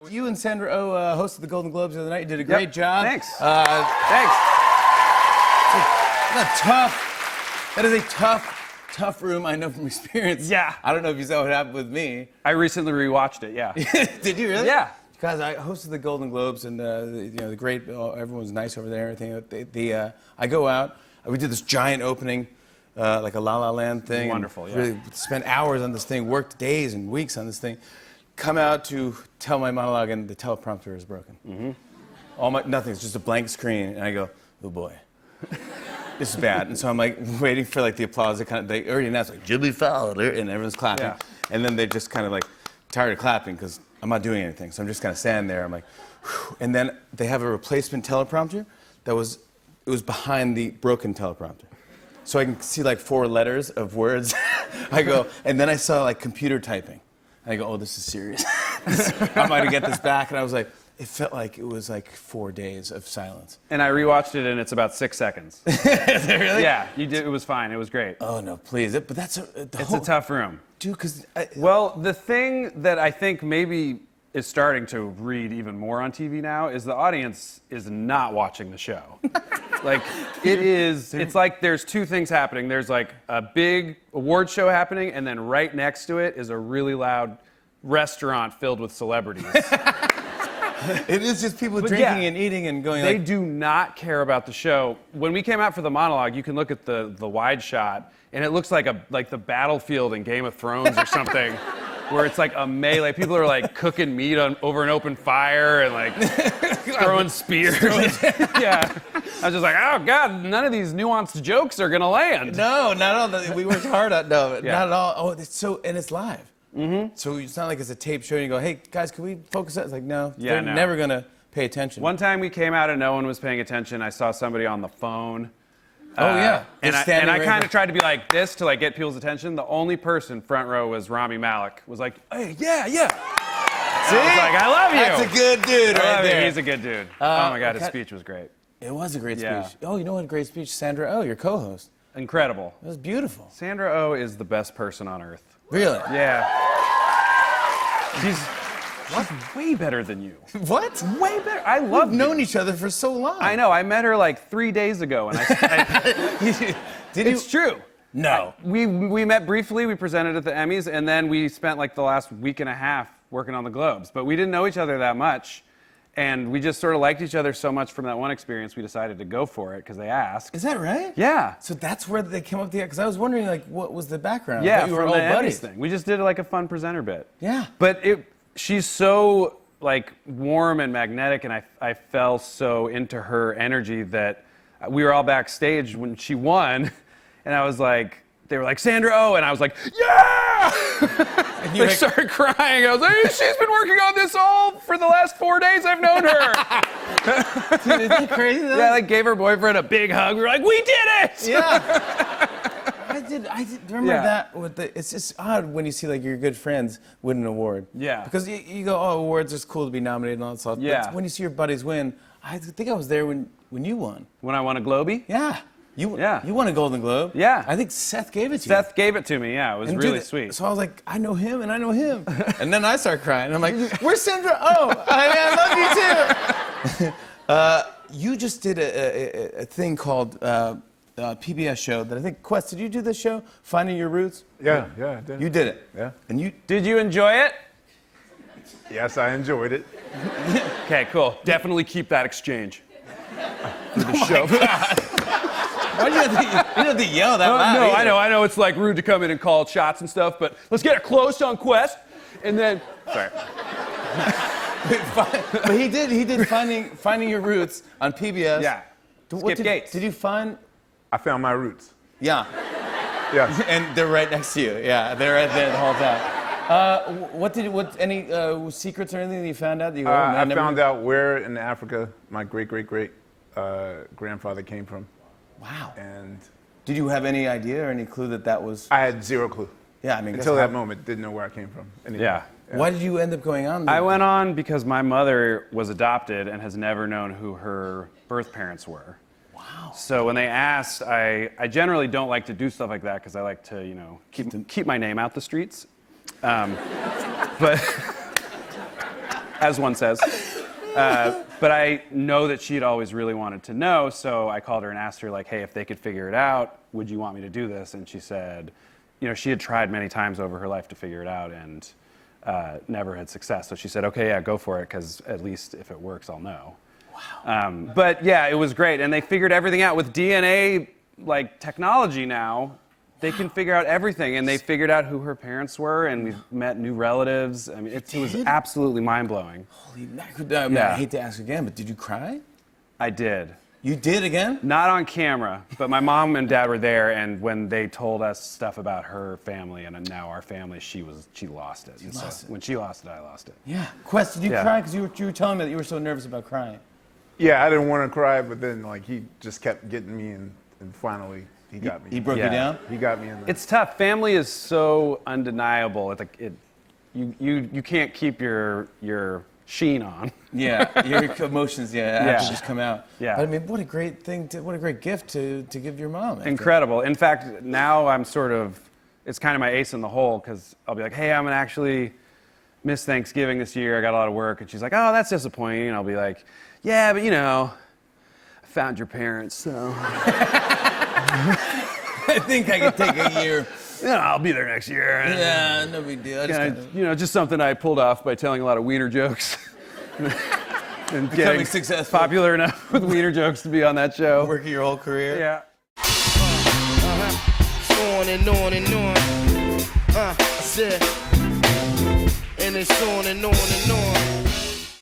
You and Sandra Oh hosted the Golden Globes the other night. You did a great job. Thanks. Thanks. That is a tough room. I know from experience. Yeah. I don't know if you saw what happened with me. I recently rewatched it, yeah. Did you really? Yeah. Guys, I hosted the Golden Globes, and the great, everyone's nice over there and everything. I go out. We did this giant opening, like a La La Land thing. Wonderful, yeah. Really spent hours on this thing, worked days and weeks on this thing. Come out to tell my monologue, and the teleprompter is broken. Mm-hmm. Nothing's just a blank screen, and I go, oh boy, this is bad. And so I'm like waiting for like the applause. They already announced like Jimmy Fallon, and everyone's clapping. Yeah. And then they just kind of like tired of clapping because I'm not doing anything. So I'm just kind of standing there. I'm like, whew. And then they have a replacement teleprompter it was behind the broken teleprompter. So I can see like 4 letters of words. I go, and then I saw like computer typing. And I go, oh, this is serious. I'm going to get this back. And I was like, it felt like it was like 4 days of silence. And I rewatched it, and it's about 6 seconds. Is it really? Yeah, you did. It was fine. It was great. Oh, no, please. But that's It's a tough room. Dude, because... Well, the thing that I think maybe is starting to read even more on TV now is the audience is not watching the show. Like, it's like there's 2 things happening. There's like a big award show happening, and then right next to it is a really loud restaurant filled with celebrities. It is just people drinking and eating and going They do not care about the show. When we came out for the monologue, you can look at the wide shot, and it looks like the battlefield in Game of Thrones or something, where it's like a melee. People are like cooking meat over an open fire and like throwing spears. Yeah. I was just like, oh God, none of these nuanced jokes are gonna land. No, not at all. We worked hard on not at all. Oh, and it's live. Mm-hmm. So it's not like it's a tape show and you go, hey, guys, can we focus on it? It's like, no, Yeah, they're never going to pay attention. One time we came out and no one was paying attention. I saw somebody on the phone. Oh, yeah. And I kind of tried to be like this to like get people's attention. The only person front row was Rami Malek. Was like, hey, yeah. See? I was like, I love you. That's a good dude right there. He's a good dude. Oh, my God, his speech was great. It was a great Yeah. speech. Oh, you know what a great speech? Sandra Oh, your co-host. Incredible. It was beautiful. Sandra Oh is the best person on earth. Really? Yeah. She's way better than you. What? Way better. I love We've known each other for so long. I know. I met her like 3 days ago, and it's true. No. We met briefly. We presented at the Emmys, and then we spent like the last week and a half working on the Globes. But we didn't know each other that much, and we just sort of liked each other so much from that one experience. We decided to go for it because they asked. Is that right? Yeah. So that's where they came up with the... Because I was wondering, like, what was the background? Yeah, I thought you were from old the Emmys buddies. thing. We just did like a fun presenter bit. Yeah. But she's so like warm and magnetic, and I fell so into her energy that we were all backstage when she won, and I was like, they were like, Sandra Oh, and I was like, yeah! And they started crying. I was like, she's been working on this all for the last 4 days I've known her. Dude, isn't that crazy though? Yeah, like gave her boyfriend a big hug. We were like, we did it! Yeah. I did remember that with it's just odd when you see like your good friends win an award. Yeah. Because you go, oh, awards are cool to be nominated and all that stuff. Yeah. But when you see your buddies win, I think I was there when you won. When I won a Globie? Yeah. You won a Golden Globe. Yeah. I think Seth gave it to you. Seth gave it to me, yeah. It was really sweet. So I was like, I know him and I know him. And then I start crying. I'm like, where's Sandra Oh? I love you too. You just did a thing called PBS show that I think, Quest, did you do this show? Finding Your Roots? Yeah, I did. You did it. Yeah. And Did you enjoy it? Yes, I enjoyed it. Okay, cool. Definitely keep that exchange. for the show. Why do you have to yell that loud? No, either. I know it's like rude to come in and call shots and stuff, but let's get it close on Quest, and then. Sorry. But he did Finding Your Roots on PBS. Yeah. Skip Gates. Did you find? I found my roots. Yeah. Yes. And they're right next to you. Yeah, they're right there the whole time. Any secrets or anything that you found out? That you go, I found out where in Africa my great grandfather came from. Wow. And did you have any idea or any clue that was? I had zero clue. Yeah, I mean, until that moment, didn't know where I came from. Anyway. Yeah. Why did you end up going on? I went on because my mother was adopted and has never known who her birth parents were. Wow. So when they asked, I generally don't like to do stuff like that because I like to, keep my name out the streets. But as one says. But I know that she'd always really wanted to know, so I called her and asked her, like, hey, if they could figure it out, would you want me to do this? And she said, you know, she had tried many times over her life to figure it out and never had success. So she said, okay, yeah, go for it, because at least if it works, I'll know. Wow. But yeah, it was great. And they figured everything out with DNA, like, technology now. They can figure out everything, and they figured out who her parents were, and we've met new relatives. I mean, it was absolutely mind-blowing. Holy mackerel. I hate to ask again, but did you cry? I did. You did again? Not on camera, but my mom and dad were there, and when they told us stuff about her family and now our family, she lost it. And lost it. When she lost it, I lost it. Yeah. Quest, did you Yeah. cry? Because you were telling me that you were so nervous about crying. Yeah, I didn't want to cry, but then like he just kept getting me, and finally he got me. He broke Yeah. you down? He got me in there. It's tough. Family is so undeniable. You can't keep your sheen on. Yeah, your emotions, have to Yeah. just come out. Yeah. But I mean, what a great thing, what a great gift to give your mom. Incredible. In fact, now I'm it's kind of my ace in the hole, because I'll be like, hey, I'm going to actually miss Thanksgiving this year. I got a lot of work. And she's like, oh, that's disappointing. And I'll be like, yeah, but you know, I found your parents, so. I think I could take a year. Yeah, I'll be there next year. Yeah, no big deal. I just And gotta- you know, just something I pulled off by telling a lot of wiener jokes. And getting successful. popular enough with wiener jokes to be on that show. Working your whole career. Yeah. On and on and on. I said, and it's on and on and on.